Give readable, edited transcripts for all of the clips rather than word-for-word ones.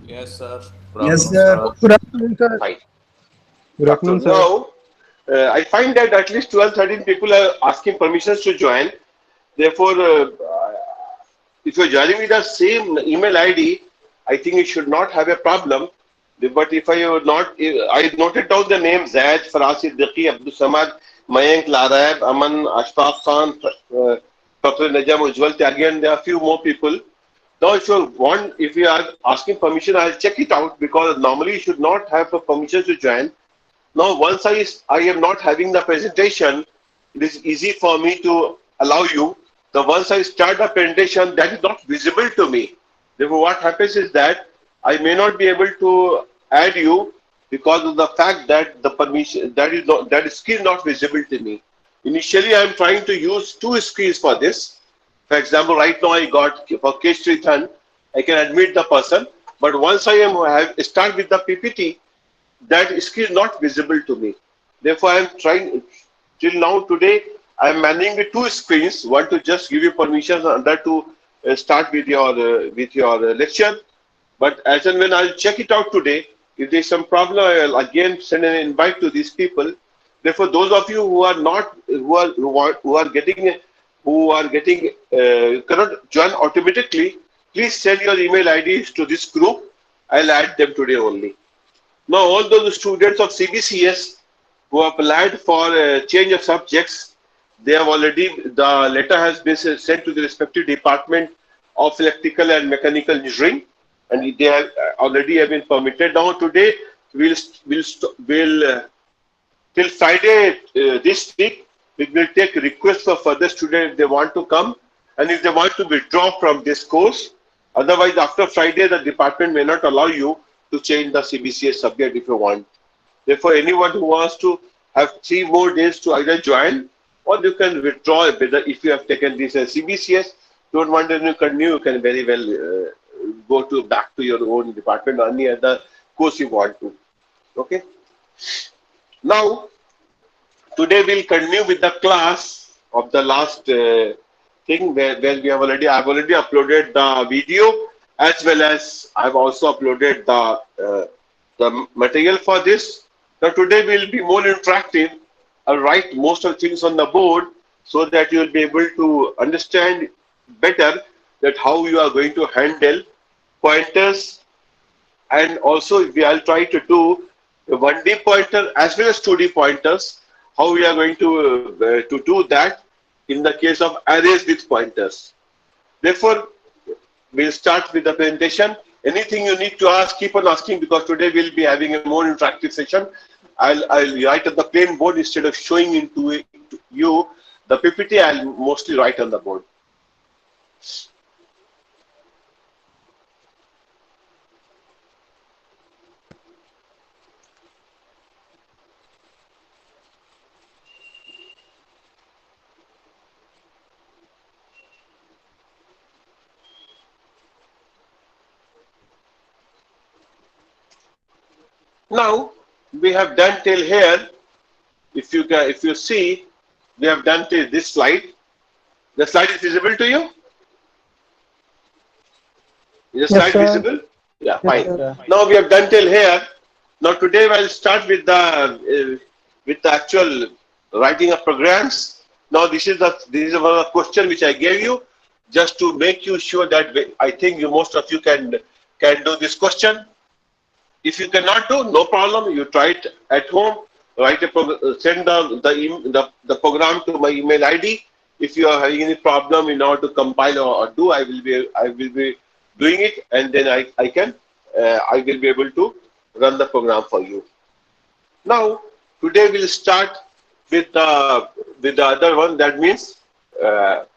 Yes, sir. Good Yes, afternoon, sir. sir. Good afternoon, sir. Fine. Good Good afternoon, afternoon. sir. Now, I find that at least 12, 13 people are asking permissions to join. Therefore, if you're joining with the same email ID, I think you should not have a problem. But if I have not, I noted down the names Zaid, Faraz Siddiqui, Abdul Samad, Mayank Larab, Aman, Ashfaq Khan, Dr. Najam Ujwal Tyagi, and there are a few more people. Now, if you are asking permission, I'll check it out because normally you should not have a permission to join. Now, once I am not having the presentation, it is easy for me to allow you. The once I start the presentation, that is not visible to me. Therefore, what happens is that I may not be able to add you because of the fact that the permission that is still not visible to me. Initially, I am trying to use two screens for this. For example, right now I got for case return, I can admit the person, but once I am have start with the PPT, that skill is not visible to me. Therefore, I am trying till now today. I am managing with two screens. One to just give you permission, and other to start with your lecture. But as and when I'll check it out today, if there's some problem, I'll again send an invite to these people. Therefore, those of you who are not who are getting cannot join automatically, please send your email IDs to this group. I'll add them today only. Now, all those students of CBCS who applied for a change of subjects, they have already, the letter has been sent to the respective department of electrical and mechanical engineering, and they have already have been permitted. Now, today, we'll till Friday this week, we will take requests for further students if they want to come and if they want to withdraw from this course. Otherwise, after Friday, the department may not allow you to change the CBCS subject if you want. Therefore, anyone who wants to have 3 more days to either join or you can withdraw if you have taken this as CBCS, don't want to continue, you can very well go to back to your own department or any other course you want to. Okay. Now, today we'll continue with the class of the last thing where we have I've already uploaded the video as well as I've also uploaded the material for this. Now today we'll be more interactive. I'll write most of the things on the board so that you'll be able to understand better that how you are going to handle pointers, and also I'll try to do a 1D pointer as well as 2D pointers, how we are going to do that in the case of arrays with pointers. Therefore, we'll start with the presentation. Anything you need to ask, keep on asking because today we'll be having a more interactive session. I'll write on the plain board instead of showing into you the PPT. I'll mostly write on the board. Now we have done till here. If you see, we have done till this slide. The slide is visible to you. Is the Yes, slide sir. visible? Yeah, Yes, fine. Fine, sir. fine. Now we have done till here. Now today I'll start with the actual writing of programs. Now this is one of the question which I gave you just to make you sure that I think most of you can do this question. If you cannot do, no problem. You try it at home. Send the program to my email ID. If you are having any problem in order to compile or do, I will be doing it, and then I will be able to run the program for you. Now today we'll start with the other one. That means now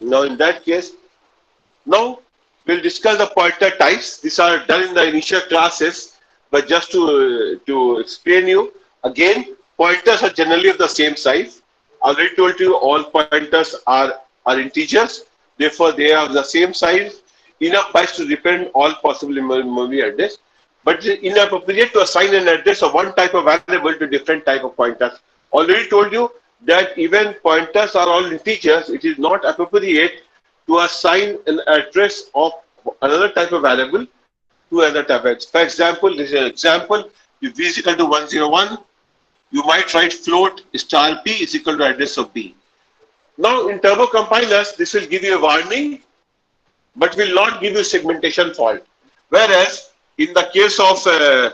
in that case, now we'll discuss the pointer types. These are done in the initial classes, but just to explain you again, pointers are generally of the same size. I already told you all pointers are integers, therefore they are of the same size, enough bytes to represent all possible memory address. But it is inappropriate to assign an address of one type of variable to different type of pointers. Already told you that even pointers are all integers. It is not appropriate to assign an address of another type of variable to another type of. For example, this is an example. If v is equal to 101, you might write float star p is equal to address of b. Now in turbo compilers, this will give you a warning, but will not give you segmentation fault. Whereas in the case of, now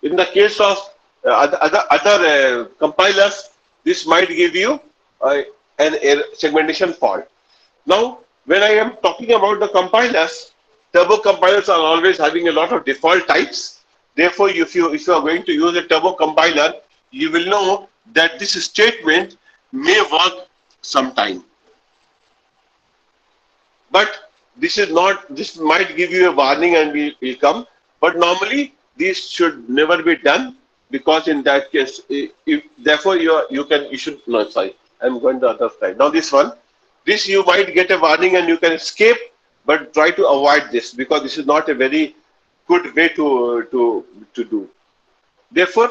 in the case of other compilers, this might give you an segmentation fault. Now, when I am talking about the compilers, turbo compilers are always having a lot of default types. Therefore, if you are going to use a turbo compiler, you will know that this statement may work sometime. But this is not. This might give you a warning and will come. But normally, these should never be done, because in that case, therefore you should no, sorry, I'm going to the other side. Now this one, this you might get a warning and you can escape, but try to avoid this, because this is not a very good way to do. Therefore,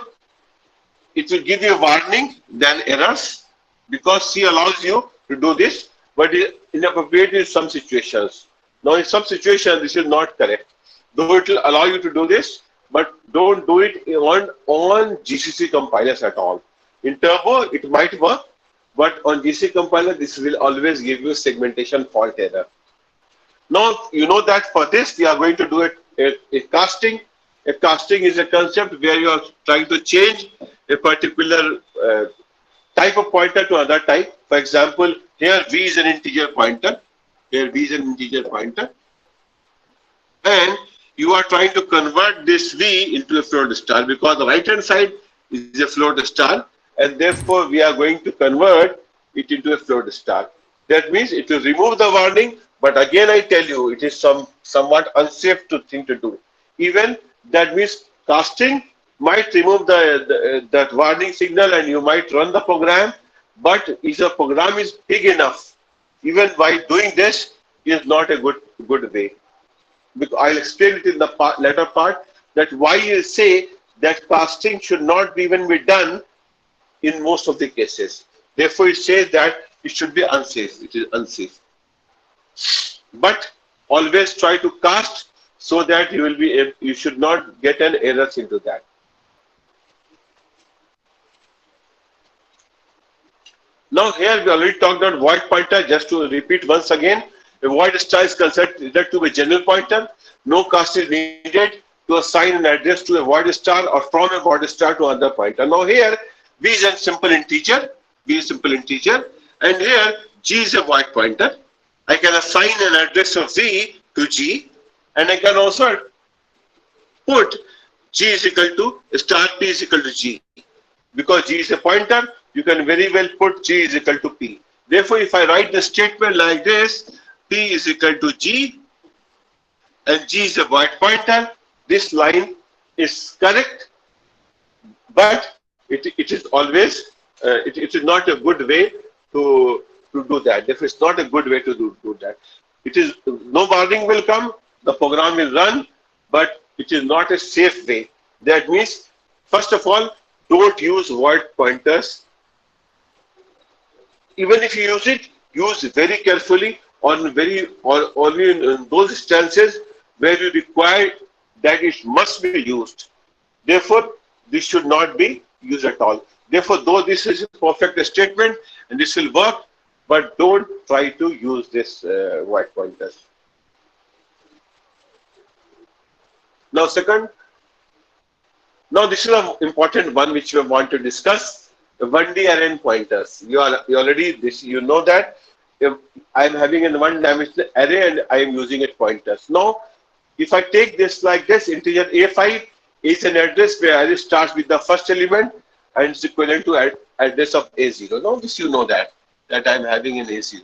it will give you a warning than errors, because C allows you to do this, but inappropriate in some situations. Now in some situations this is not correct, though it will allow you to do this, but don't do it on GCC compilers at all. In turbo it might work, but on GCC compiler this will always give you segmentation fault error. Now you know that for this we are going to do a casting. A casting is a concept where you are trying to change a particular type of pointer to another type. For example, here v is an integer pointer. Here v is an integer pointer, and you are trying to convert this v into a float star, because the right hand side is a float star, and therefore we are going to convert it into a float star. That means it will remove the warning, but again I tell you, it is somewhat unsafe thing to do. Even that means casting might remove that warning signal and you might run the program, but if the program is big enough, even by doing this is not a good way. Because I'll explain it in the latter part, that why you say that casting should not even be done in most of the cases. Therefore, it says that it should be unsafe. It is unsafe. But always try to cast so that you should not get an errors into that. Now here we already talked about void pointer. Just to repeat once again, a void star is considered to be a general pointer. No cast is needed to assign an address to a void star or from a void star to another pointer. Now here v is a simple integer. V is simple integer, and here g is a void pointer. I can assign an address of v to g, and I can also put g is equal to star p is equal to g. Because g is a pointer, you can very well put g is equal to p. Therefore, if I write the statement like this, p is equal to g, and g is a void pointer, this line is correct, but it is always it is not a good way to do that. Therefore, it's not a good way to do that. It is no warning will come, the program will run, but it is not a safe way. That means, first of all, don't use void pointers. Even if you use it, use very carefully on only in those instances where you require that it must be used. Therefore, this should not be used at all. Therefore, though this is a perfect statement and this will work, but don't try to use this void pointers. Now, second, now this is an important one which we want to discuss: the 1D array pointers. You already you know that if I am having a one-dimensional array and I am using it pointers. Now, if I take this like this, integer a5 is an address where array starts with the first element and is equivalent to address of a0. Now, this you know that I am having an a0.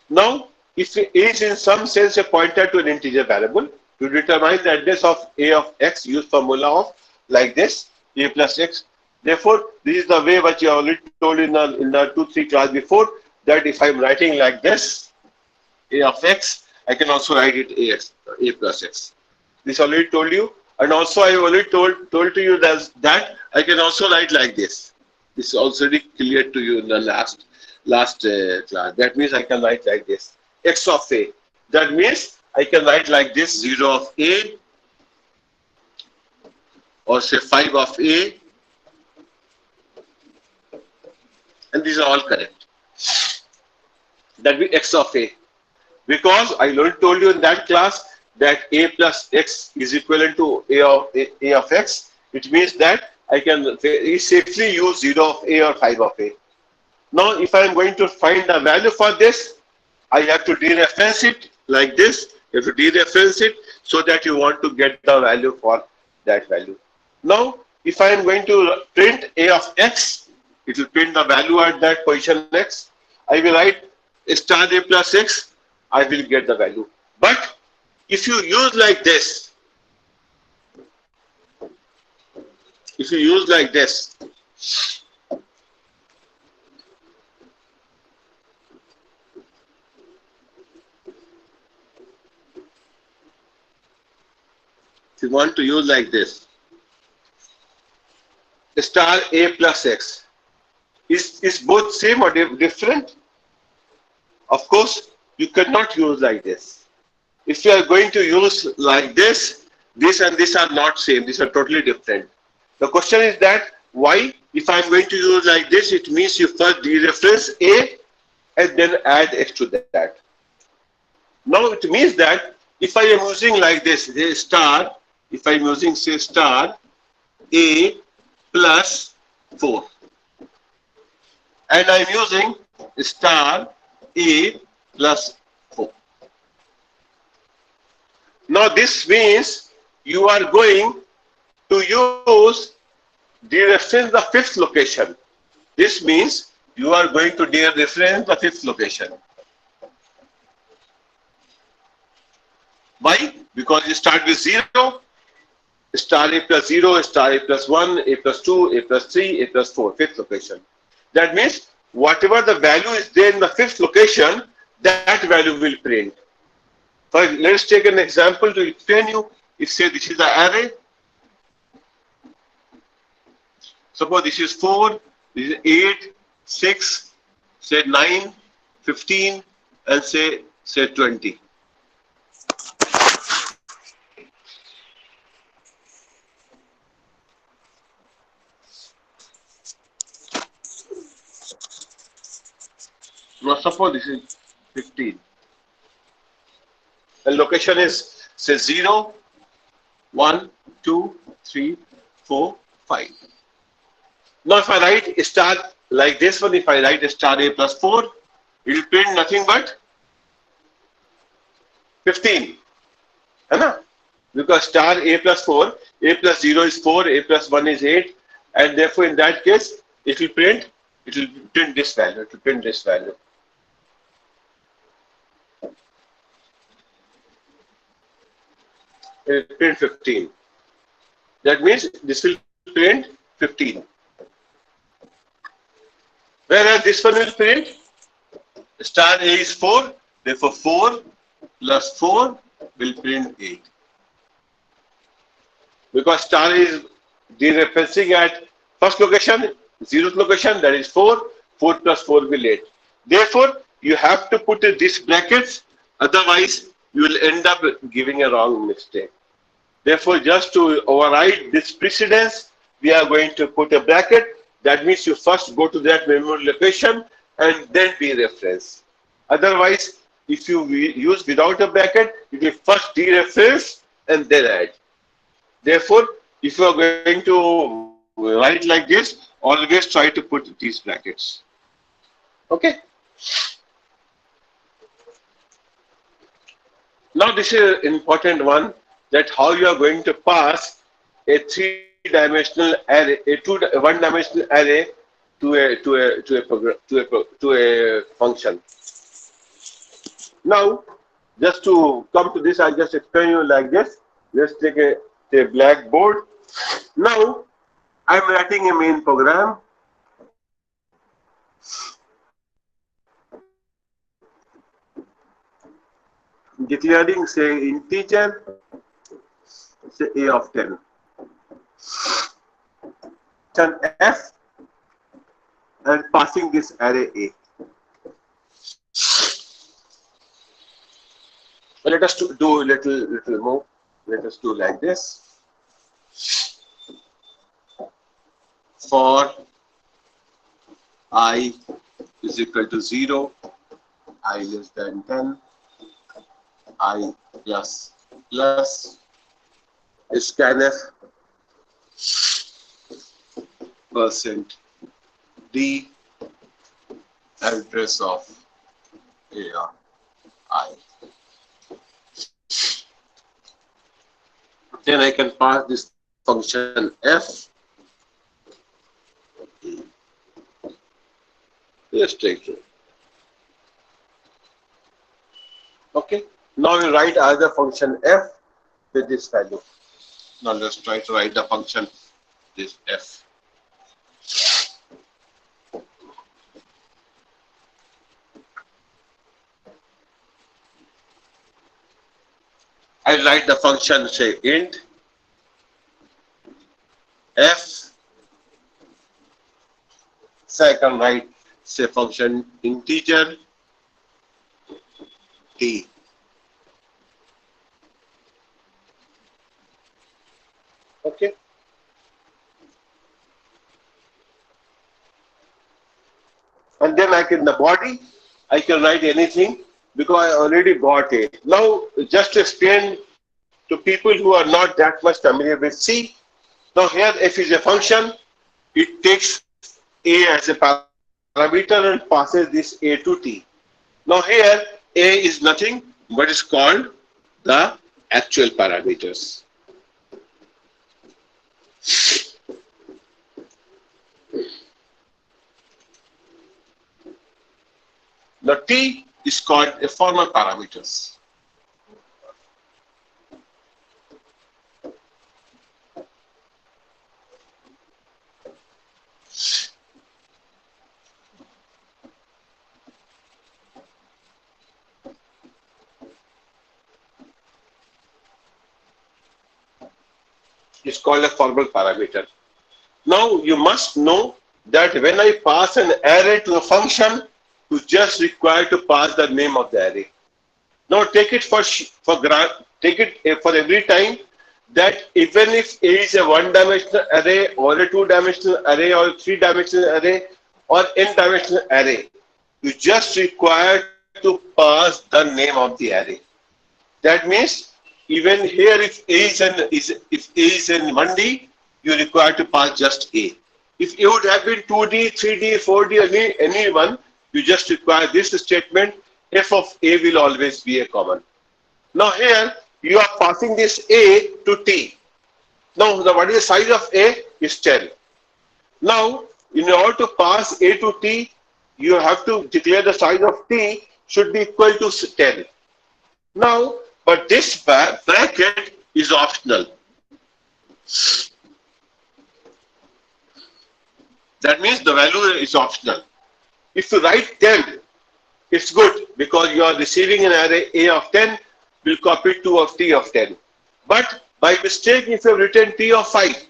Now, if a is in some sense a pointer to an integer variable, to determine the address of a of x, use formula of like this, a plus x. Therefore, this is the way what you already told in the 2-3 class before, that if I am writing like this, a of x, I can also write it a plus x. This already told you, and also I already told to you that I can also write like this. This is already clear to you in the last class. That means I can write like this: x of a. That means I can write like this: 0 of a, or say 5 of a, and these are all correct. That means x of a. Because I already told you in that class that a plus x is equivalent to a of x. It means that I can safely use 0 of a or 5 of a. Now, if I am going to find the value for this, I have to dereference it like this. You have to dereference it so that you want to get the value for that value. Now, if I am going to print a of x, it will print the value at that position x. I will write star a plus x. I will get the value. But if you use like this, if you use like this, if you want to use like this, star a plus x, is both same or different? Of course, you cannot use like this. If you are going to use like this and this are not same. These are totally different. The question is that why? If I am going to use like this, it means you first dereference a and then add x to that. Now it means that if I am using like this, star, if I am using say star a plus 4, and I am using star a plus 4. Now this means you are going to use dereference the fifth location. This means you are going to dereference the fifth location. Why? Because you start with 0, star a plus 0, star a plus 1, a plus 2, a plus 3, a plus 4, fifth location. That means whatever the value is there in the fifth location, that value will print. So let's take an example to explain you. If say this is the array, suppose this is 4, this is 8, 6, say 9, 15, and say 20. Now suppose this is 15. The location is say 0, 1, 2, 3, 4, 5. Now if I write star like this one, if I write star a plus 4, it will print nothing but 15. Because star a plus 4, a plus 0 is 4, a plus 1 is 8, and therefore in that case it will print this value, it will print this value. It will print 15. That means this will print 15. Whereas this one will print star a is 4, therefore 4 plus 4 will print 8. Because star is dereferencing at first location, 0th location, that is 4, 4 plus 4 will 8. Therefore, you have to put these brackets, otherwise you will end up giving a wrong mistake. Therefore, just to override this precedence, we are going to put a bracket. That means you first go to that memory location and then dereference. Otherwise, if you use without a bracket, you will first dereference and then add. Therefore, if you are going to write like this, always try to put these brackets. Okay. Now this is an important one, that how you are going to pass a three-dimensional array, a one-dimensional array to a function. Now, just to come to this, I just explain you like this. Let's take a blackboard. Now, I'm writing a main program. declaring say integer, say a of 10. Function f and passing this array a. So let us do a little more. Let us do like this. For I is equal to 0, I less than 10, I plus scanf percent D address of I. Then I can pass this function f. Yes, take it. Okay. Now we write another function f with this value. Now let's try to write the function this f. I write the function say int f. So I can write say function integer t. Okay. And then I can, the body, I can write anything because I already got a. Now, just to explain to people who are not that much familiar with C, now here f is a function, it takes a as a parameter and passes this a to t. Now here a is nothing but is called the actual parameters. The t is called a formal parameters. It's called a formal parameter. Now you must know that when I pass an array to a function, you just require to pass the name of the array. Now take it for every time that even if A is a one-dimensional array or a two-dimensional array or a three-dimensional array or n-dimensional array, you just require to pass the name of the array. That means even here if A is in 1D, you require to pass just A. If it would have been 2D, 3D, 4D, any one, you just require this statement, f of A will always be a common. Now here, you are passing this A to T. Now, what is the size of A? Is 10. Now, in order to pass A to T, you have to declare the size of T should be equal to 10. Now, but this bracket is optional. That means the value is optional. If you write 10, it's good because you are receiving an array A of 10, will copy 2 of T of 10. But by mistake, if you have written T of 5,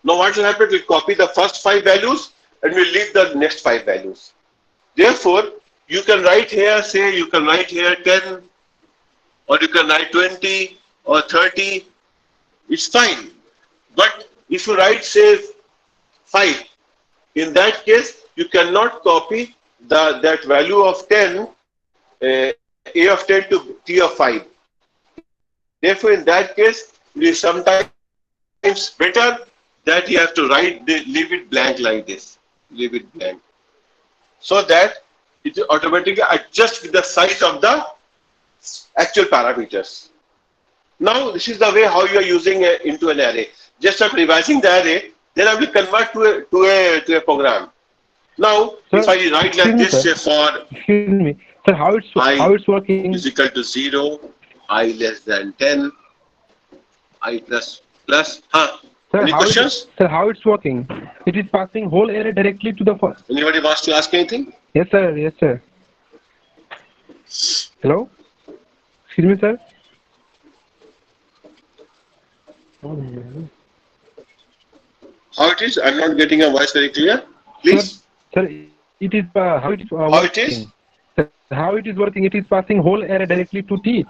now what will happen? We'll copy the first 5 values and we'll leave the next 5 values. Therefore, you can write here, say you can write here 10, or you can write 20 or 30. It's fine. But if you write, say, 5, in that case, you cannot copy that value of 10, A of 10 to T of 5. Therefore, in that case, it is sometimes better that you have to leave it blank like this. Leave it blank. So that it automatically adjusts with the size of the actual parameters. Now, this is the way how you are using into an array. Just after revising the array, then I will convert to a program. Now, sir, if I write like this, say for excuse me, sir, how it's working is equal to 0, I less than 10, I plus. Sir, any questions? Sir, how it's working? It is passing whole array directly to the first. Anybody wants to ask anything? Yes, sir. Yes, sir. Hello? Excuse me, sir. How it is? I'm not getting a voice very clear. Please. Sir, it is how it is How it is? working. Sir, how it is working? It is passing whole array directly to T.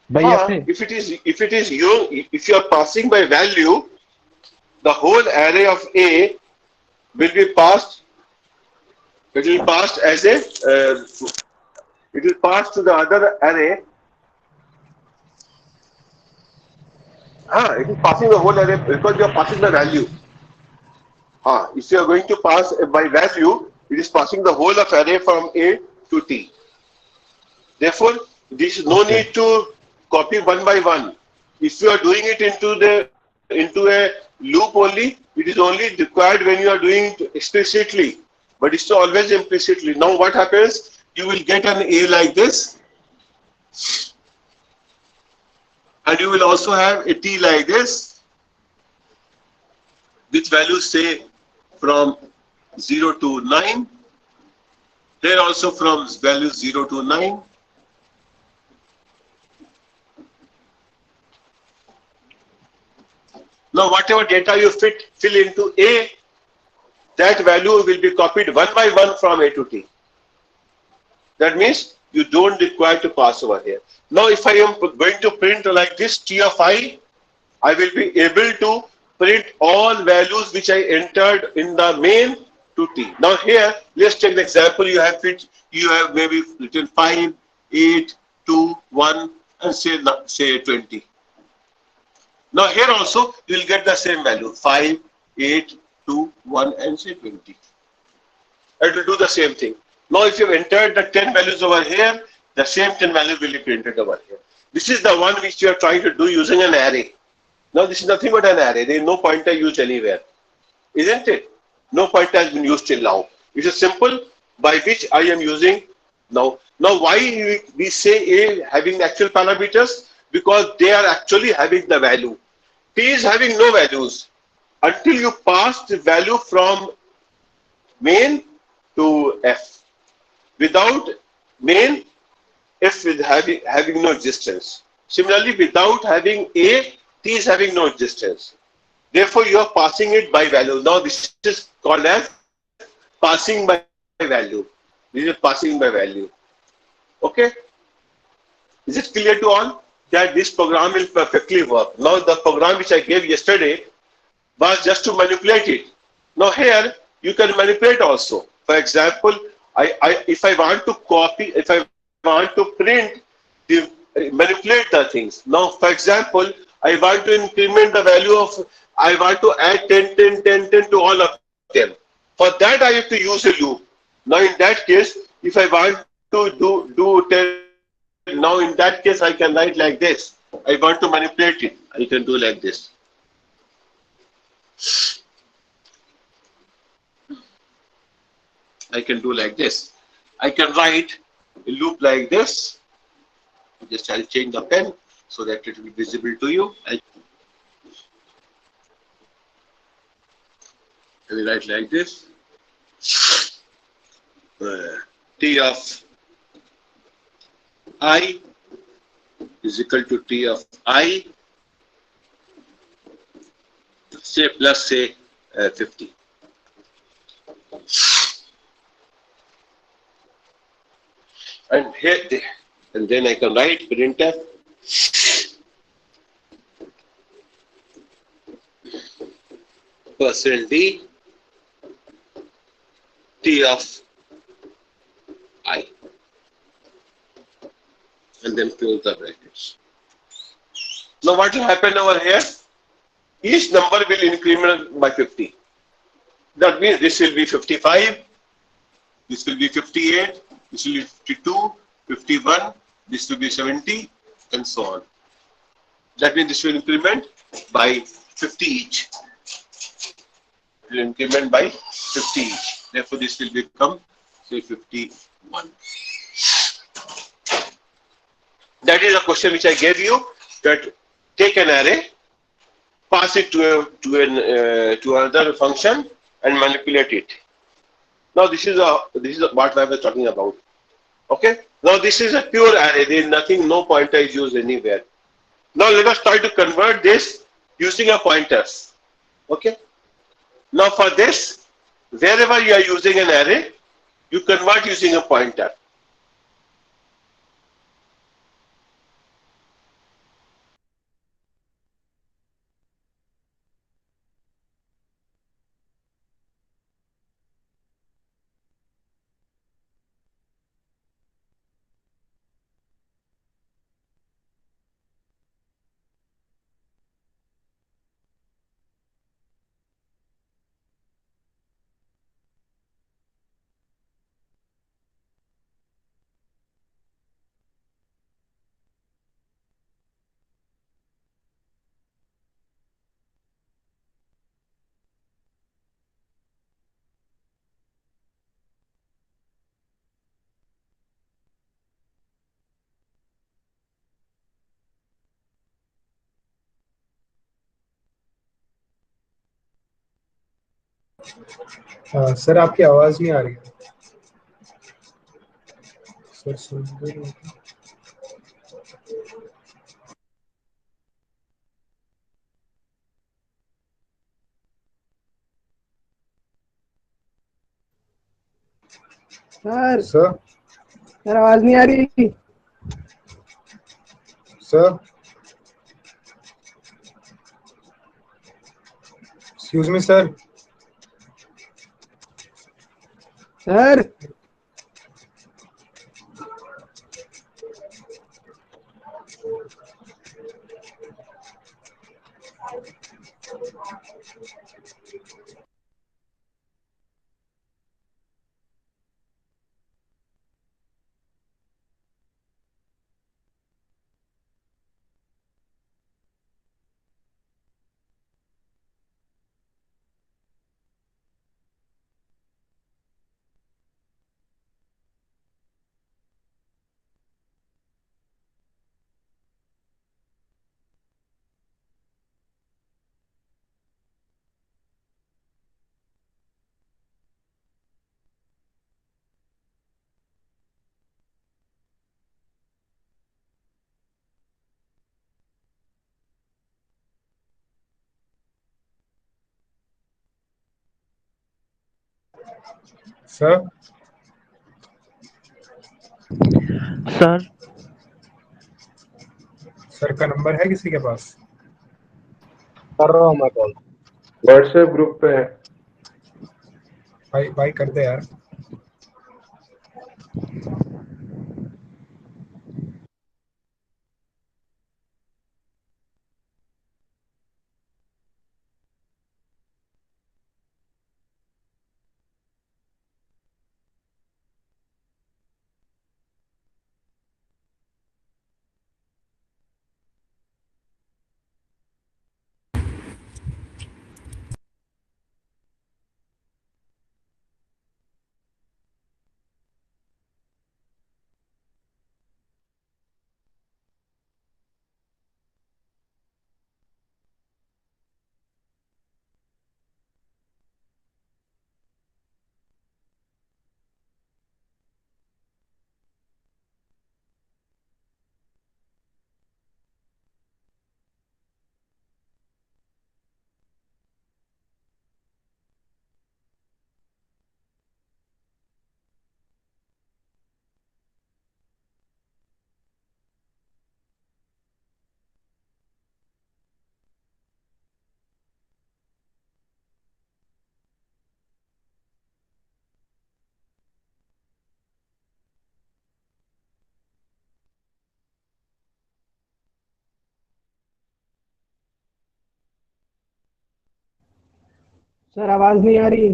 By FA. If you are passing by value, the whole array of A will be passed. It will pass as a. It will pass to the other array. It is passing the whole array because you are passing the value. If you are going to pass by value, it is passing the whole of array from A to T. Therefore, there is no need to copy one by one. If you are doing it into a loop only, it is only required when you are doing it explicitly, but it's always implicitly. Now what happens? You will get an A like this, and you will also have a T like this, which values say from 0 to 9. Here also from values 0 to 9. Now, whatever data you fill into A, that value will be copied one by one from A to T. That means you don't require to pass over here. Now, if I am going to print like this T of I will be able to print all values which I entered in the main to T. Now, here let's take the example. You have maybe written 5, 8, 2, 1, and say 20. Now here also you will get the same value 5, 8, 2, 1 and say 20. It will do the same thing. Now if you have entered the 10 values over here, the same 10 values will be printed over here. This is the one which you are trying to do using an array. Now this is nothing but an array. There is no pointer used anywhere. Isn't it? No pointer has been used till now. It is simple by which I am using now. Now why we say A having actual parameters? Because they are actually having the value. T is having no values until you pass the value from main to F. Without main, F is having no existence. Similarly, without having A, T is having no existence. Therefore, you are passing it by value. Now, this is called as passing by value. This is passing by value. Okay? Is it clear to all that this program will perfectly work? Now, the program which I gave yesterday was just to manipulate it. Now, here you can manipulate also. For example, if I want to copy, if I want to print, manipulate the things. Now, for example, I want to increment the value of, I want to add 10, 10, 10, 10 to all of them. For that, I have to use a loop. Now, in that case, if I want to do 10, now in that case, I can write like this. I want to manipulate it. I can do like this. I can do like this. I can write a loop like this. Just I'll change the pen so that it will be visible to you. I will write like this. T of I is equal to T of I, say plus say 50. And here, and then I can write printf %d T of I, and then close the brackets. Now what will happen over here? Each number will increment by 50. That means this will be 55, this will be 58, this will be 52, 51, this will be 70, and so on. That means this will increment by 50 each. It will increment by 50 each. Therefore, this will become, say, 51. That is a question which I gave you, that take an array, pass it to another function, and manipulate it. Now, this is what I was talking about. Okay. Now, Now this is a pure array. There is nothing, no pointer is used anywhere. Now let us try to convert this using a pointers. Okay. Now for this, wherever you are using an array, you convert using a pointer. Sir आपकी आवाज नहीं आ रही है sir सुन रहे हो? Sir sir sir आवाज नहीं आ रही sir excuse me sir sir sir sir sir का नंबर है किसी के पास कर रहा हूँ मैं कॉल व्हाट्सएप ग्रुप पे है भाई भाई कर दे यार सर आवाज नहीं आ रही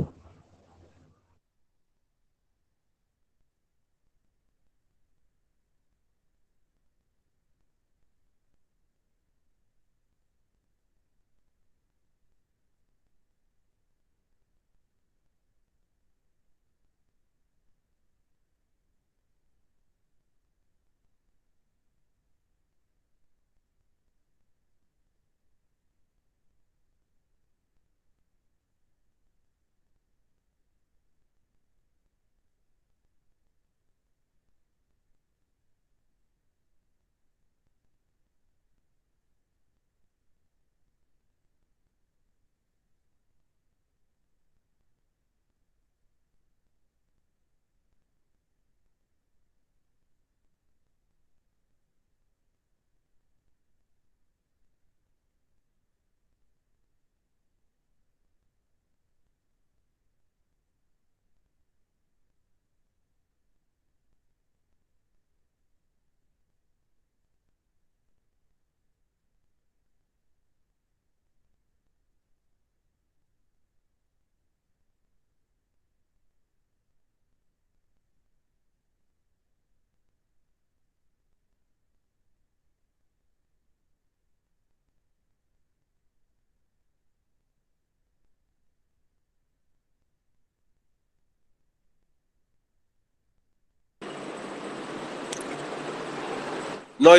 Now,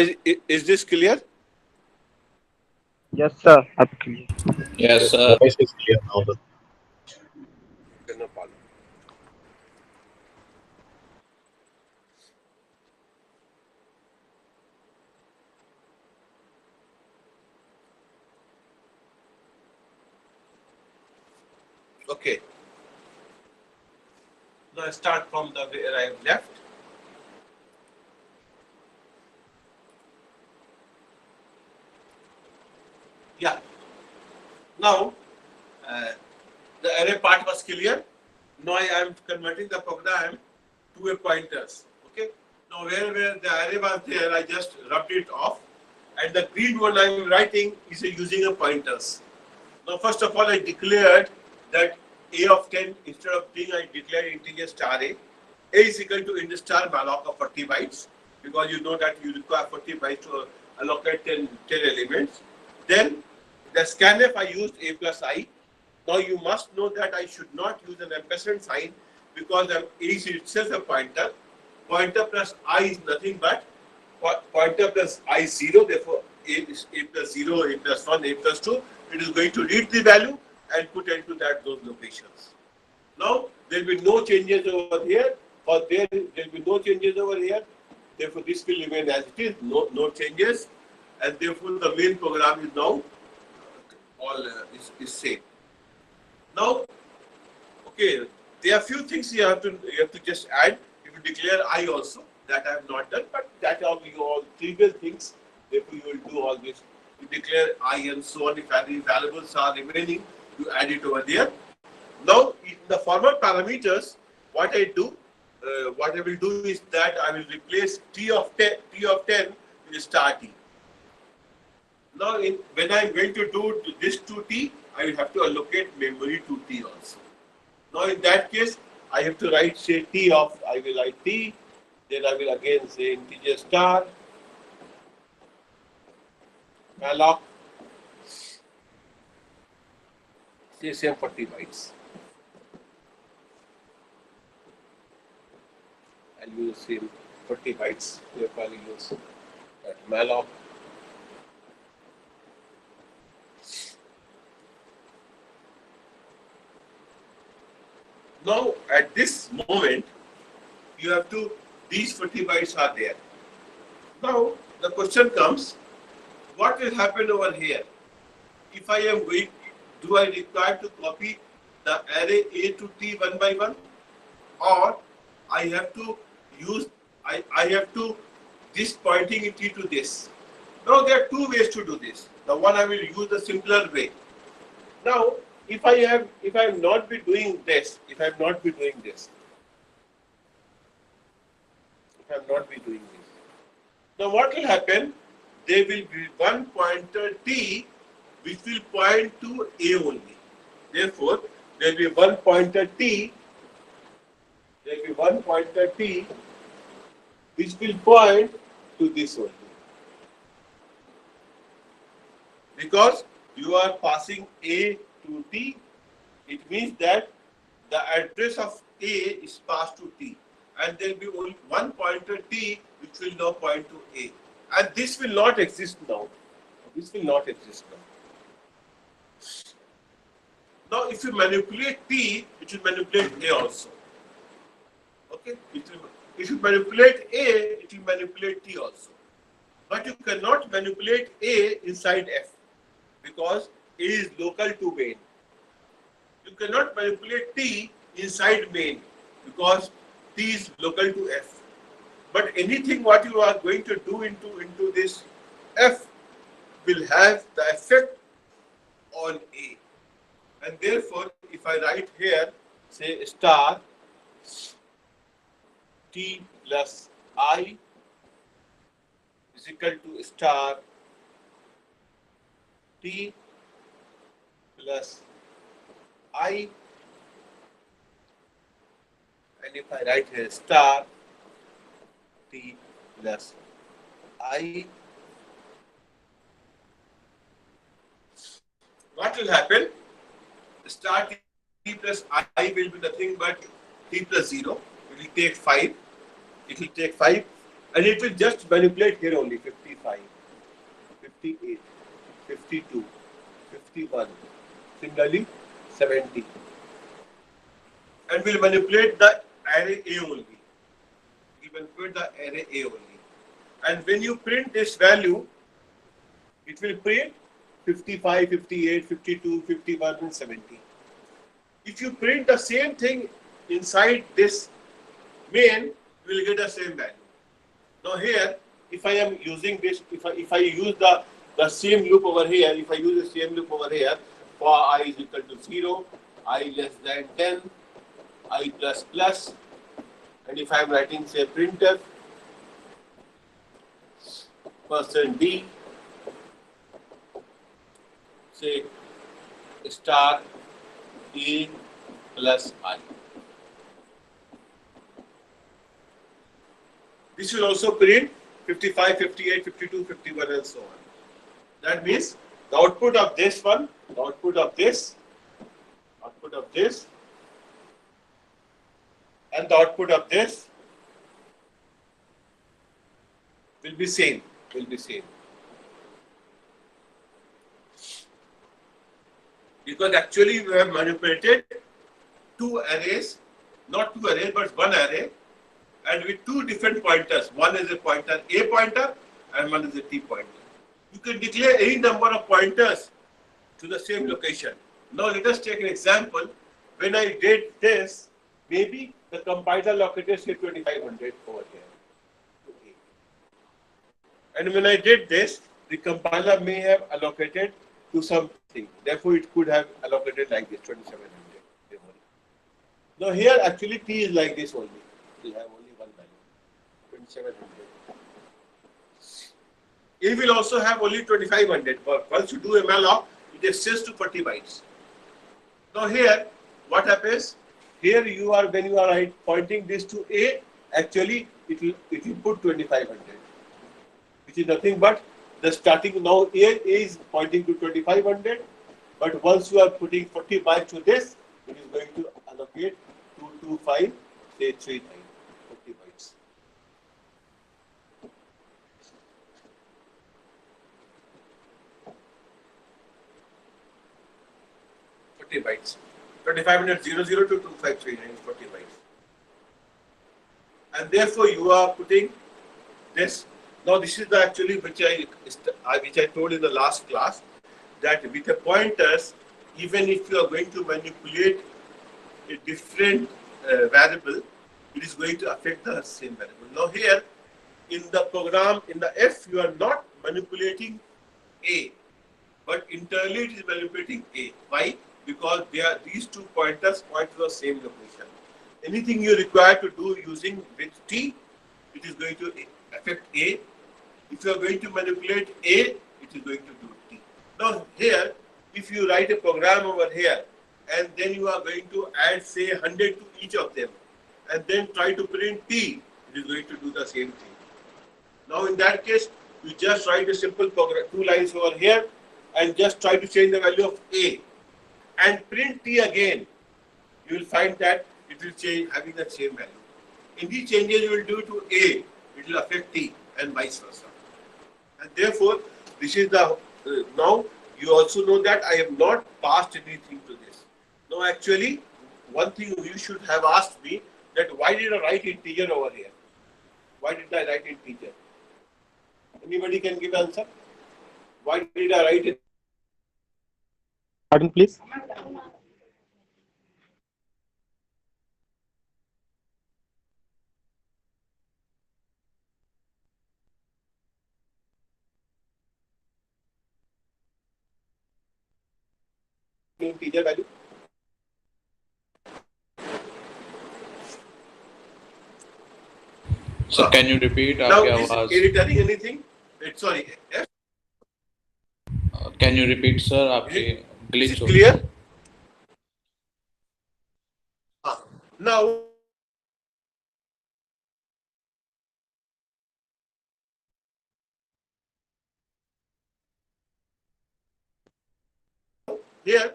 is this clear? Yes, sir. Up clear. Yes, sir. Voice is clear now. Okay, no problem. Okay. Now start from the where I left. Yeah. Now, the array part was clear. Now I am converting the program to a pointers. Okay. Now where the array was there, I just rubbed it off, and the green one I am writing is using a pointers. Now first of all, I declared that a of 10 instead of being I declared integer star a. A is equal to int star malloc of 40 bytes because you know that you require 40 bytes to allocate 10 elements. Then the scanf I used a plus I. Now you must know that I should not use an ampersand sign because A is itself a pointer. Pointer plus I is nothing but pointer plus I 0. Therefore, A plus 0, A plus 1, A plus 2. It is going to read the value and put into those locations. Now there will be no changes over here, or there will be no changes over here. Therefore, this will remain as it is, no changes, and therefore the main program is now all is same. Now, okay, there are few things you have to just add. You will declare I also, that I have not done, but that are all trivial things. Therefore, you will do all this. You declare I and so on. If any variables are remaining, you add it over there. Now, in the format parameters, what I will do is that I will replace T of 10 with star T. Now, when I am going to do this to T, I will have to allocate memory to T also. Now, in that case, I have to write, say, T of, I will write T, then I will again say integer star, malloc, say same 40 bytes. I'll use same 40 bytes, therefore I'll use that malloc. Now, at this moment, you have to, these 40 bytes are there. Now, the question comes, what will happen over here? If I am going, do I require to copy the array A to T one by one? Or I have to use, I have to, this pointing T to this. Now, there are two ways to do this. The one I will use the simpler way. Now, if I am not be doing this, now what will happen? There will be one pointer T which will point to A only. Therefore, there will be one pointer T. Which will point to this only. Because you are passing A to T, it means that the address of A is passed to T, and there will be only one pointer T which will now point to A, and this will not exist now. Now, if you manipulate T, it will manipulate A also. Okay, if you manipulate A, it will manipulate T also, but you cannot manipulate A inside F because A is local to main. You cannot manipulate T inside main because T is local to F. But anything what you are going to do into this F will have the effect on A. And therefore, if I write here, say star T plus I is equal to star T plus I, and if I write here star T plus I, what will happen? Star T plus I will be nothing but T plus 0. It will take 5. and it will just manipulate here only 55, 58, 52, 51, similarly 70, and will manipulate the array A only. We manipulate the array A only, and when you print this value, it will print 55, 58, 52, 51, and 70. If you print the same thing inside this main, you will get the same value. Now here, if I am using this, if I use the same loop over here, if I use the same loop over here, for I is equal to 0, I less than 10, I plus plus, and if I am writing say printf %d, say star A plus I. This will also print 55, 58, 52, 51, and so on. That means the output of this one, the output of this, and the output of this will be same. Because actually we have manipulated two arrays, not two arrays, but one array, and with two different pointers. One is a pointer A pointer and one is a T pointer. You can declare any number of pointers to the same location. Now let us take an example. When I did this, maybe the compiler located say 2500 over here. Okay. And when I did this, the compiler may have allocated to something. Therefore, it could have allocated like this 2700. Now here actually T is like this only. We have only one value, 2700. It will also have only 2500. But once you do a malloc, it extends to 40 bytes. Now here, what happens? Here you are, when you are pointing this to A, actually it will put 2500, which is nothing but the starting. Now A is pointing to 2500, but once you are putting 40 bytes to this, it is going to allocate 225, say 3 times 40 bytes. Bytes. 2500 00 to 2539 is 40 bytes. And therefore you are putting this. Now this is the actually which I told in the last class, that with the pointers, even if you are going to manipulate a different variable, it is going to affect the same variable. Now here in the program, in the F, you are not manipulating A, but internally it is manipulating A. Why? Because these two pointers point to the same location. Anything you require to do using with T, it is going to affect A. If you are going to manipulate A, it is going to do T. Now here, if you write a program over here, and then you are going to add say 100 to each of them, and then try to print T, it is going to do the same thing. Now in that case, you just write a simple program, 2 lines over here, and just try to change the value of A. And print T again, you will find that it will change having the same value. Any changes you will do to A, it will affect T and vice versa. And therefore, this is the, now you also know that I have not passed anything to this. Now actually, one thing you should have asked me, that why did I write integer over here? Why did I write integer? Anybody can give answer? Why did I write it? Pardon, please. Integer value. Sir, can you repeat? Now, आपकी is आवाज it telling anything? Sorry. F? Can you repeat, sir? आपकी Is glitch it हो clear? Now, here,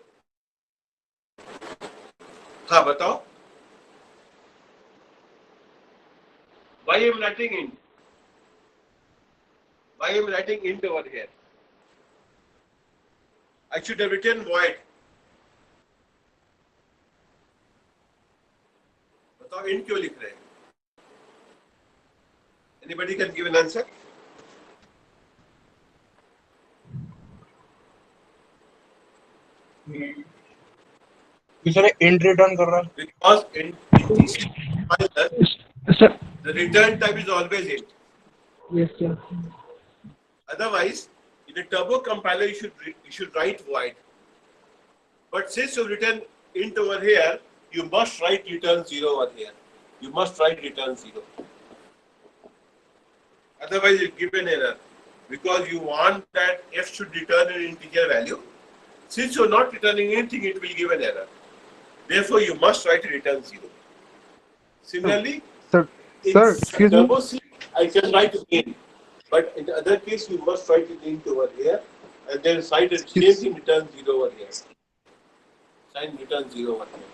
हाँ बताओ. Why I am writing in? Why I am writing int over here? I should have written void. बताओ int क्यों लिख रहे हैं? Anybody can give an answer? दूसरे इंट रिटर्न कर रहा है Because in GCC compiler, Sir, the return type is always int. Yes, sir. Otherwise, in a turbo compiler, you should write void. But since you've written int over here, you must write return 0 over here. You must write return 0. Otherwise, you give an error because you want that f should return an integer value. Since you're not returning anything, it will give an error. Therefore, you must write return 0. Similarly, sir, in sir, excuse me. turbo C, I can write int, but in the other case, you must write it int over here, and then sign it same thing return 0 over here. Sign return 0 over here.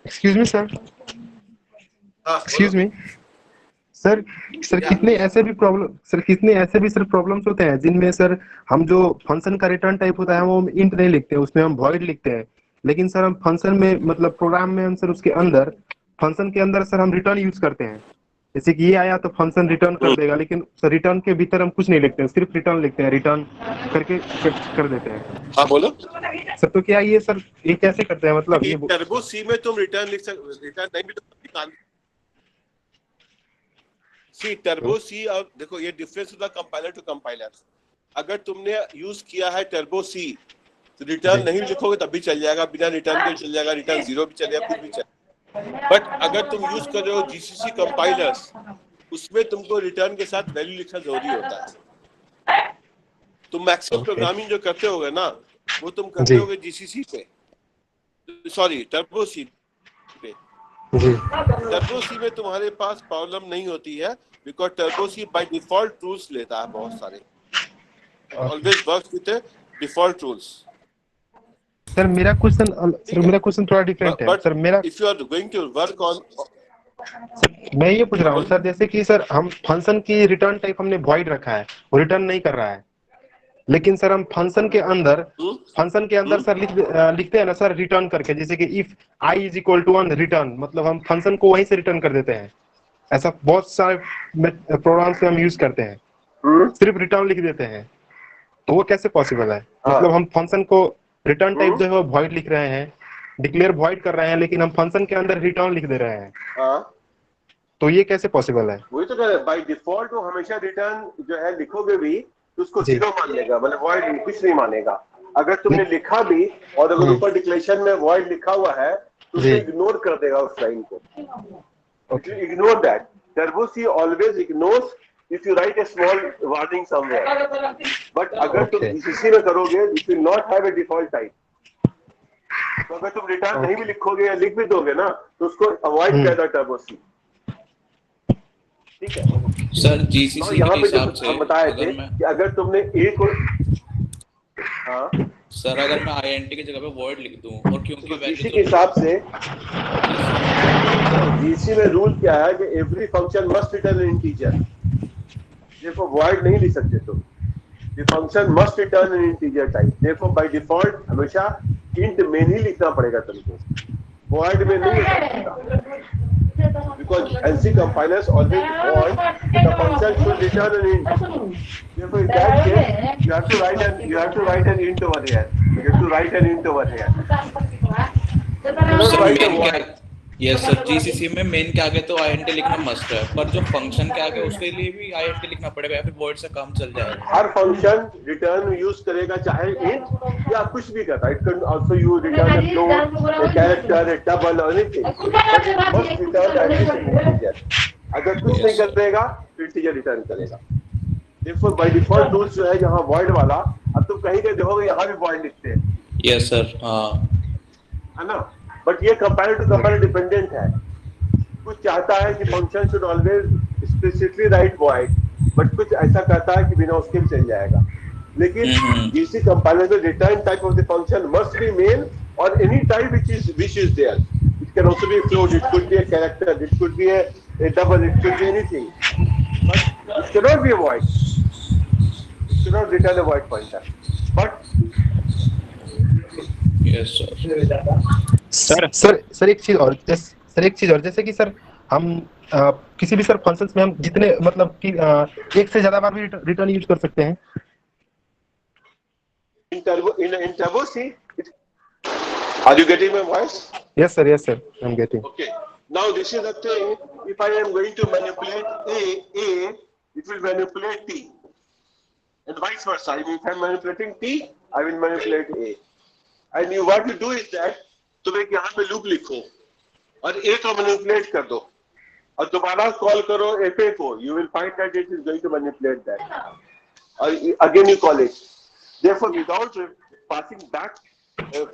Excuse me, sir. Excuse me. Sir कितने ऐसे भी problems होते हैं जिनमें sir हम जो function का return type होता है वो हम इंट नहीं लिखते हैं, उसमें हम वॉइड लिखते हैं। लेकिन सर हम फंक्शन में मतलब प्रोग्राम में हम सर उसके अंदर फंक्शन के अंदर सर हम रिटर्न यूज करते हैं। जैसे कि ये आया तो फंक्शन रिटर्न कर देगा, लेकिन सर रिटर्न के भीतर हम कुछ नहीं लिखते हैं, सिर्फ रिटर्न लिखते हैं, रिटर्न करके कर देते हैं। हाँ बोलो सर तो क्या ये सर ये कैसे करते हैं? मतलब ये टर्बो सी में तुम रिटर्न लिख सकते, रिटर्न नहीं भी तो निकाल सी टर्बो सी। और देखो ये डिफरेंस होता है कंपाइलर टू कंपाइलर। अगर तुमने यूज किया है टर्बो सी तो रिटर्न नहीं लिखोगे तब भी चल जाएगा, बिना रिटर्न के चल जाएगा, रिटर्न 0 भी चलेगा, कुछ भी चलेगा। बट अगर तुम यूज कर रहे हो जीसीसी कंपाइलर्स, उसमें तुमको रिटर्न के साथ वैल्यू लिखना जरूरी होता है। तुम मैक्सिमम प्रोग्रामिंग जो करते होगे ना वो तुम करते होगे जीसीसी पे, सॉरी टर्बो सी पे। टर्बो सी में तुम्हारे पास प्रॉब्लम नहीं होती है because Turbo C by default rules लेता है बहुत सारे, always works with default rules. Sir मेरा क्वेश्चन थोड़ा डिफरेंट है सर। मेरा if you are going to work on, मैं ये पूछ रहा हूँ सर, जैसे कि सर हम फंक्शन की रिटर्न टाइप हमने वॉइड रखा है, वो रिटर्न नहीं कर रहा है, लेकिन सर हम फंक्शन के अंदर सर लिखते हैं ना सर रिटर्न करके, जैसे कि इफ i = 1 रिटर्न, मतलब हम फंक्शन को वहीं से रिटर्न कर देते हैं। ऐसा बहुत सारे प्रोग्राम्स में हम यूज करते हैं, सिर्फ रिटर्न लिख देते हैं। तो वो कैसे पॉसिबल है? मतलब हम फंक्शन को रिटर्न टाइप जो है वो वॉइड लिख रहे हैं, डिक्लेयर वॉइड कर रहे हैं, लेकिन हम फंक्शन के अंदर रिटर्न लिख दे रहे हैं। तो ये कैसे पॉसिबल है? वही तो कह रहे हैं, बाय डिफॉल्ट वो हमेशा रिटर्न जो है लिखोगे भी तो उसको 0 मान लेगा, मतलब वॉइड कुछ नहीं मानेगा। अगर तुमने लिखा भी और अगर ऊपर डिक्लेरेशन में वॉइड लिखा हुआ है तो उसे इग्नोर कर देगा उस लाइन को। Ignore that. Turbo C always ignores if you write a small warning somewhere, but अगर तुम जीसीसी में करोगे it will not have a default type। तो अगर तुम रिटर्न नहीं भी लिखोगे या लिख भी दोगे ना तो उसको अवॉइड करता टर्बो सी। ठीक है सर, जीसीसी यहाँ के पे हिसाब से हम बताए थे कि अगर तुमने ए को सर अगर मैं आईएनटी की जगह पे वॉइड लिख दूं और क्योंकि जीसीसी के हिसाब से जीसीसी में रूल क्या है कि every function must return N integer. देखो void नहीं लिख सकते तुम, the function must return an integer type, therefore by default हमेशा int main ही लिखना पड़ेगा तुमको, void में नहीं है, because LC compilers always want the function should return an int, therefore in that case you have to write an int over here, yes sir, GCC में main के आगे तो आईएनटी लिखना मस्ट है, पर जो फंक्शन के आगे उसके लिए भी आईएनटी लिखना पड़ेगा या फिर वॉइड से काम चल जाएगा? हर फंक्शन रिटर्न यूज करेगा चाहे इंट या कुछ भी करता है, it can also use return a float, a character, a double or anything, but it must return as integer. अगर कुछ नहीं कर देगा तो इंटीजर रिटर्न करेगा। देखो बाय डिफॉल्ट रूल जो है यहाँ वॉइड वाला, अब तुम कहीं कहीं देखोगे यहाँ भी वॉइड लिखते हैं। यस सर, है ना, बट ये कंपाइलर टू कंपाइलर डिपेंडेंट है। कुछ चाहता है कि function should always specifically right void, but कुछ ऐसा कहता है कि बिना उसके भी चल जाएगा। लेकिन जीसी कंपाइलर में return type of the function must be main or any type which is there. It can also be a float, it could be a character, it could be a double, it could be anything, but it cannot be a void. should not return a void pointer. But yes sir sir एक चीज और जैसे कि sir हम किसी भी sir functions में हम जितने मतलब कि एक से ज्यादा बार भी रिटर्न यूज कर सकते हैं। in Turbo C, are you getting my voice? Yes sir, I'm getting. Okay. Now this is the thing. If I am going to manipulate A, it will manipulate T, and vice versa. If I am manipulating T, I will manipulate A. And what you do is that तुम एक यहाँ पे loop लिखो और A को manipulate कर दो और दोबारा कॉल करो FA को. You will find that it is going to manipulate that. Or again you call it. Therefore, without passing back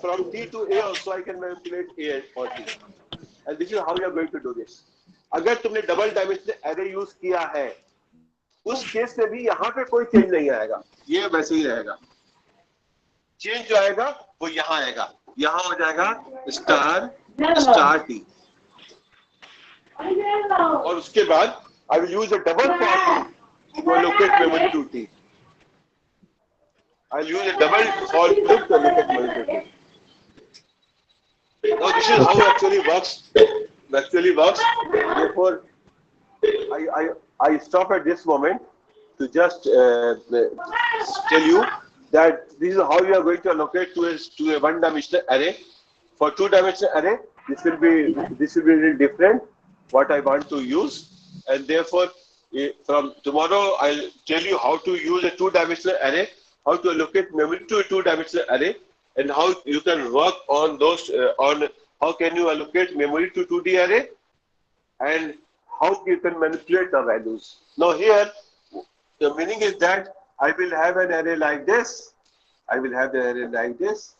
from T to A also, I can manipulate A or T. And this is how you are going to do this. अगर तुमने double dimensional array use किया है, उस case में भी यहाँ पे कोई चेंज नहीं आएगा, ये वैसे ही रहेगा. चेंज जो आएगा वो यहाँ आएगा, यहाँ हो जाएगा स्टार टी, और उसके बाद I will use a double for to allocate memory to T. I'll use a double for loop to allocate memory to T. Now this is how it actually works. Therefore, I stop at this moment to just tell you that this is how you are going to allocate to a one-dimensional array. For two-dimensional array, this will be really different. What I want to use, and therefore, from tomorrow I'll tell you how to use a two-dimensional array, how to allocate memory to a two-dimensional array, and how you can work on those on how can you allocate memory to 2D array, and how you can manipulate the values. Now here, the meaning is that I will have an array like this. I will have the array like this.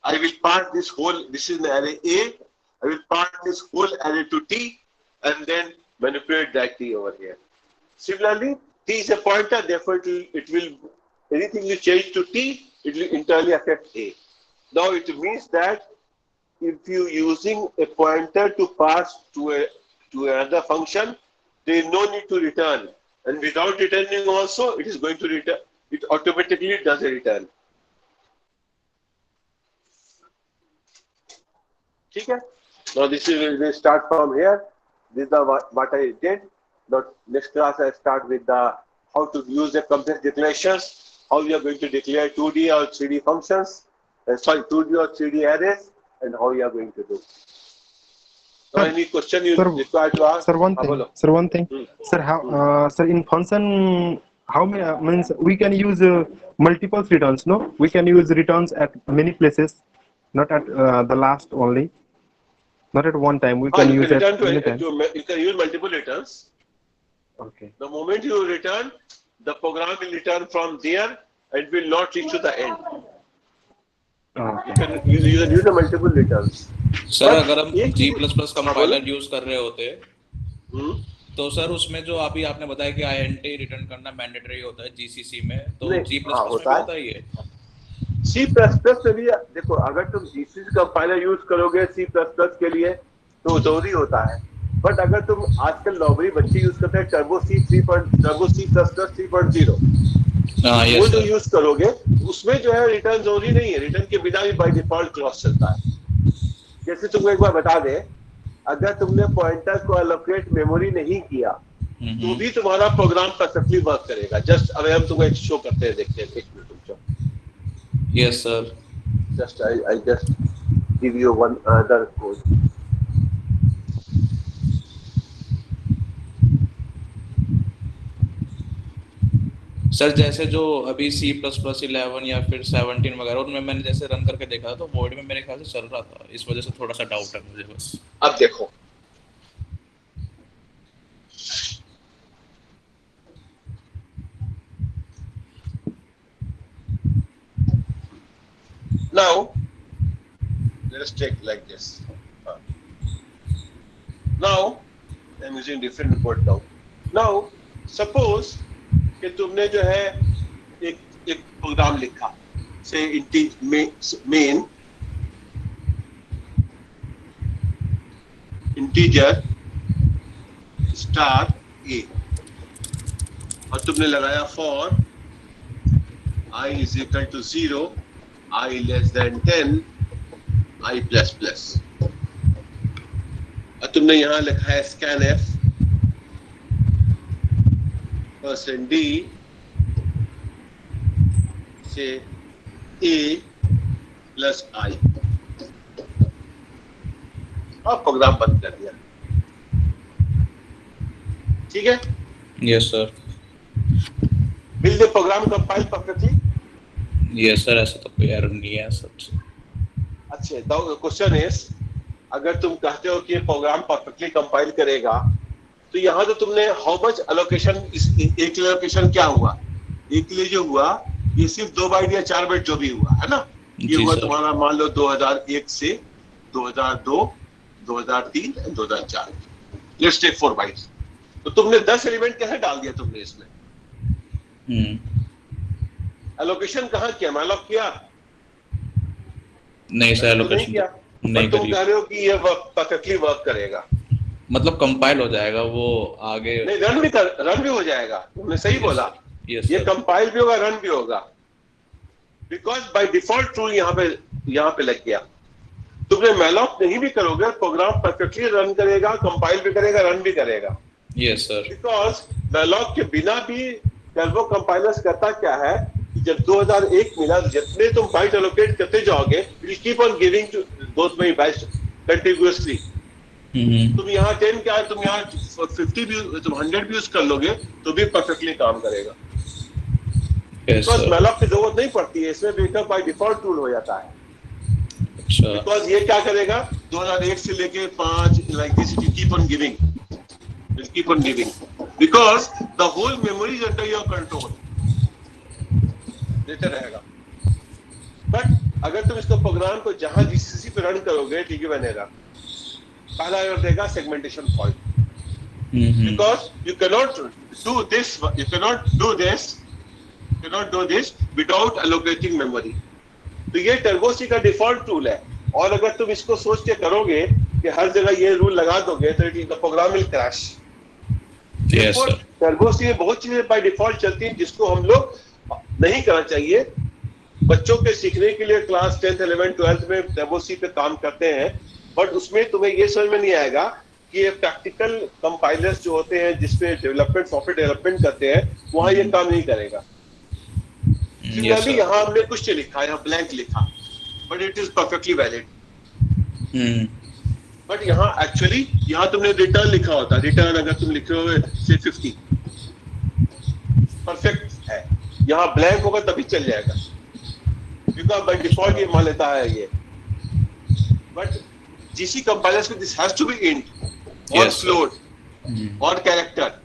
I will pass this whole, this is the array A. I will pass this whole array to T and then manipulate that T over here. Similarly, T is a pointer, therefore it will anything you change to T, it will entirely affect A. Now it means that if you using a pointer to pass to another function, there is no need to return. And without returning also, it is going to return. It automatically does a return. Okay? Now this is we start from here. This is what I did. Now next class I start with the how to use the complex declarations, how we are going to declare 2D or 3D functions, 2D or 3D arrays, and how we are going to do. Now any question you require to ask? Sir, one thing. Sir, how sir in function how many means we can use multiple returns? No, we can use returns at many places, not at the last only. Not at one time. We can use it many times. You can use multiple returns. Okay. The moment you return, the program will return from there and will not reach to the end. Okay. You can use the multiple returns. Sir अगर हम G++ compiler use कर रहे होते तो sir उसमें जो अभी आपने बताया कि INT रिटर्न करना मैंडेटरी होता है GCC में, तो G++ में होता है ये? C++ में भी देखो, अगर तुम GCC कंपाइलर यूज करोगे C++ के लिए तो जरूरी होता है, बट अगर तुम आजकल नॉर्मली बच्चे यूज करते हैं टर्बो C++ 3.0 वो जो यूज करोगे उसमें जो है रिटर्न जरूरी नहीं है, रिटर्न के बिना भी बाय डिफॉल्ट क्लॉज चलता है. जैसे तुमको एक बार बता दे, अगर तुमने पॉइंटर को एलोकेट मेमोरी नहीं किया तो भी तुम्हारा प्रोग्राम परफेक्टली वर्क करेगा. जस्ट अगर हम तुमको एक शो करते हैं, देखते हैं एक मिनट रुक जाओ. Yes sir. Just I just give you one other code. Sir जैसे जो अभी C++11 या फिर 17 वगैरह उनमें मैंने जैसे रन करके देखा तो वॉइड में मेरे ख्याल से चल रहा था, इस वजह से थोड़ा सा डाउट है मुझे बस. अब देखो now let us take like this. Now I'm using different report now. Now suppose कि तुमने जो है एक प्रोग्राम लिखा, से मेन इंटीजर स्टार A. और तुमने लगाया for I is equal to 0, I less than 10, I plus plus। और तुमने यहाँ लिखा है स्कैन F % D से A प्लस I। और प्रोग्राम बंद कर दिया। ठीक है? Yes sir. Will the program compile perfectly? Yes sir, ऐसा तो कोई एरर नहीं है सच। अच्छा, द क्वेश्चन इज, अगर तुम कहते हो कि ये प्रोग्राम परफेक्टली कंपाइल करेगा, तो यहाँ तो तुमने हाउ मच एलोकेशन, एक एलोकेशन क्या हुआ, एक के लिए जो हुआ ये सिर्फ 2 बाइट या 4 बाइट जो भी हुआ है ना, ये जी हुआ सर। तुम्हारा मान लो 2001 से 2002, 2003 और 2004। Let's take 4 bytes. तो तुमने 10 एलिमेंट कैसे डाल दिया तुमने इसमें? एलोकेशन कहाँ किया? मैलॉक किया? नहीं सर, नहीं एलोकेशन किया। नहीं तुम करी। कह रहे हो कि ये परफेक्टली वर्क करेगा, मतलब कंपाइल हो जाएगा वो आगे। नहीं रन भी हो जाएगा। तुमने सही बोला, यस ये सर। कंपाइल भी होगा, रन भी होगा, बिकॉज बाय डिफॉल्ट रूल यहाँ पे लग गया। तुमने मैलॉक नहीं भी करोगे, प्रोग्राम परफेक्टली रन करेगा, कंपाइल भी करेगा, रन भी करेगा। Yes sir. बिकॉज मैलॉक के बिना भी टर्बो कंपाइलर्स करता क्या है कि जब 2001 मिला, जितने तुम बाइट एलोकेट करते जाओगे, it will keep on giving to those many bytes continuously. तुम यहाँ 10 क्या है, तुम यहाँ 50 भी, तुम 100 भी यूज कर लोगे तो भी परफेक्टली काम करेगा। Yes because sir. मैलॉक की जरूरत नहीं पड़ती है इसमें, बिकॉज बाय डिफॉल्ट टूल हो जाता है। अच्छा। बिकॉज ये क्या करेगा, 2001 से लेके 5 like this, it keep on giving, it keep on giving, because the whole memory is under your control, देते रहेगा। बट अगर तुम इसको प्रोग्राम को जहां जीसीसी पे रन करोगे, ठीक है बनेगा, पहला एरर देगा segmentation fault, because you cannot do this without allocating memory. तो ये टर्बो सी का डिफॉल्ट टूल है, और अगर तुम इसको सोच के करोगे कि हर जगह ये रूल लगा दोगे तो the program will crash. Turbo C में बहुत चीजें बाय डिफॉल्ट चलती हैं जिसको हम लोग नहीं करना चाहिए। बच्चों के सीखने के लिए क्लास 10th 11th 12th में टर्बो सी पे काम करते हैं, बट उसमें तुम्हें ये समझ में नहीं आएगा कि ये प्रैक्टिकल कंपाइलर्स जो होते हैं जिसपे डेवलपमेंट, सॉफ्टवेयर डेवलपमेंट करते हैं, वहां ये काम नहीं करेगा। सिमिलरली यहाँ हमने कुछ लिखा, यहाँ ब्लैंक लिखा, but it is perfectly valid. But यहाँ एक्चुअली यहाँ तुमने रिटर्न लिखा होता, रिटर्न अगर तुम लिखे हो से 50 परफेक्ट है, यहाँ ब्लैंक होगा तभी चल जाएगा, बिकॉज बाय डिफॉल्ट ये मान लेता है ये। बट जीसी कंपाइलर्स को this has to be int और फ्लोट और कैरेक्टर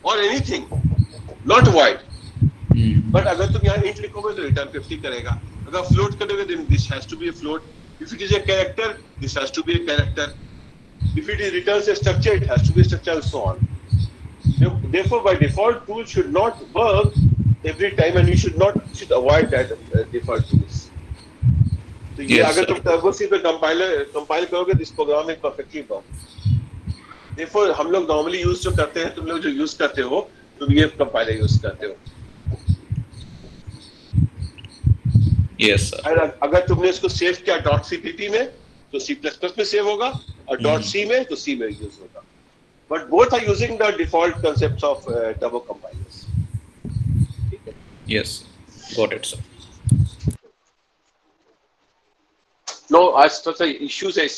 और एनीथिंग, नॉट वाइड। बट अगर तुम यहाँ इंट लिखोगे तो रिटर्न 50 करेगा, अगर फ्लोट करोगे then this has to be a float, if it is a character this has to be a character, if it is returns a structure it has to be a structure and so on. Therefore by default tool should not work every time, and you should avoid that default tools. तो ये अगर तुम turbo सी पे compile करोगे this program is perfectly work. Therefore हम लोग normally use जो करते हैं, तुम लोग जो यूज करते हो तुम ये कंपाइलर यूज करते हो। Yes sir. अगर तुमने इसको सेव किया .cpp में तो C++ में सेव होगा, और .c में तो C में यूज होगा, but both are using the default concepts of turbo compilers. ठीक है? Yes, got it sir. No, as such a issues is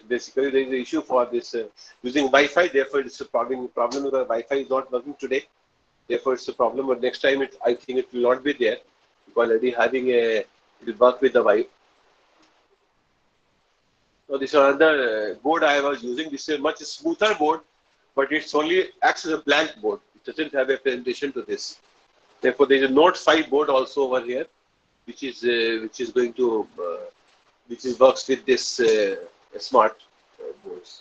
basically there is an issue for this using Wi-Fi. Therefore, it's a problem because Wi-Fi is not working today. Therefore, it's a problem. But next time, I think it will not be there. We're already having it will work with the Wi-Fi. So this is another board I was using. This is a much smoother board, but it's only acts as a blank board. It doesn't have a presentation to this. Therefore, there is a Note 5 board also over here, which is going to which works with this smart boards.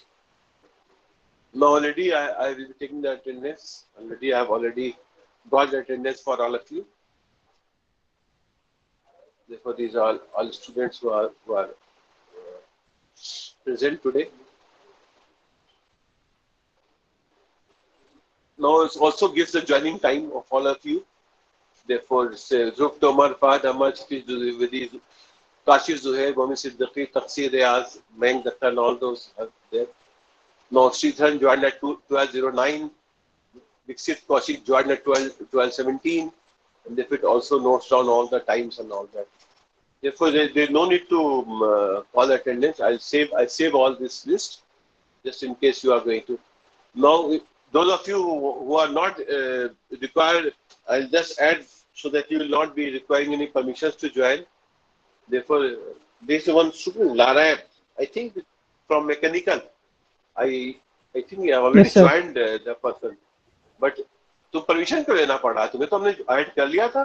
Now already I will be taking the attendance. Already I have already got the attendance for all of you. Therefore, these are all students who are present today. now it also gives the joining time of all of you. Therefore, Zuf Tomar, Fahad Ahmad, Kashif Zuhair, Mohammed Siddiqui, Taqsir Riaz, Meng Datta, and all those are there. Now, Sridharan joined at 12:09. Dixit Kaushik joined at 12:17. And therefore, it also notes down all the times and all that. Therefore, there's no need to call attendance. I'll save all this list just in case you are going to. Now, those of you who are not required, I'll just add so that you will not be requiring any permissions to join. Therefore, this one student, Lara, I think from mechanical, I think you have already Yes, sir. joined the person. But तुम permission क्यों लेना पड़ा? तुम्हें तो हमने add कर लिया था.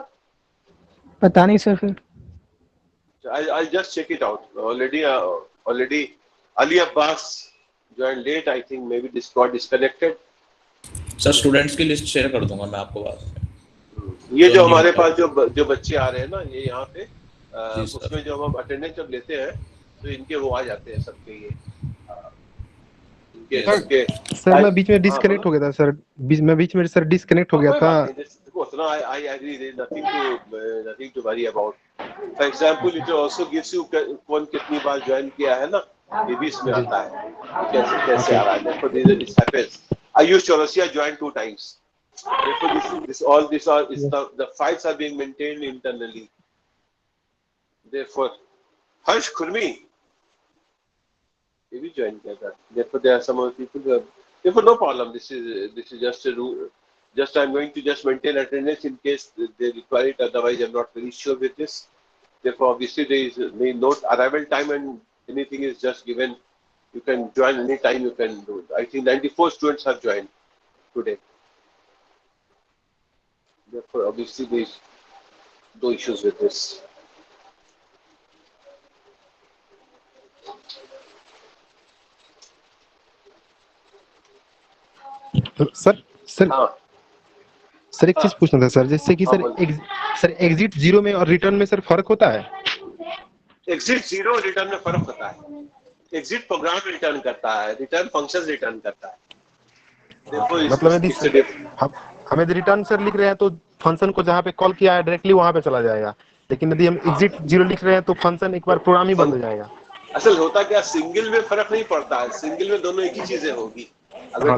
पता नहीं सर फिर. I'll just check it out. Already Ali Abbas joined late. I think maybe this got disconnected. Sir students की लिस्ट शेयर कर दूंगा मैं आपको बाद में. ये जो हमारे पास जो बच्चे आ रहे हैं ना, ये यहाँ पे जी, सर. उसमें जो हम अटेंडेंस जब लेते हैं तो इनके वो आ जाते हैं सबके ये इनके सर मैं बीच में डिस्कनेक्ट हो गया था सर. बीच में सर डिस्कनेक्ट हो गया था. उतना I agree, there is nothing to worry about. For example, it also gives you कौन कितनी बार ज्वाइन किया है ना, ये भी इसमें आता है कैसे आ रहा है. Therefore, this happens. Ayush Chaurasia joined 2 times. Therefore, the files are being maintained internally. Therefore, Harsh Khurmi, he will join that. Therefore, there are some other people who have. Therefore, no problem. This is just a rule. Just I'm going to just maintain attendance in case they require it. Otherwise, I'm not very sure with this. Therefore, obviously, there is no note arrival time and anything is just given. You can join any time. You can do it. I think 94 students have joined today. Therefore, obviously, there is no issues with this. Sir एक चीज पूछना था sir, जैसे कि sir exit 0 में और return में sir फर्क होता है? एग्जिट 0 रिटर्न में फर्क होता है. एग्जिट प्रोग्राम रिटर्न करता है, रिटर्न फंक्शंस रिटर्न करता है. मतलब हमें रिटर्न सर लिख रहे हैं तो फंक्शन को जहाँ पे कॉल किया है डायरेक्टली वहाँ पे चला जाएगा, लेकिन यदि हम एग्जिट 0 लिख रहे हैं तो फंक्शन एक बार प्रोग्राम ही बंद हो जाएगा. असल होता क्या, सिंगल में फर्क नहीं पड़ता है. सिंगल में दोनों एक ही चीजें होगी. अगर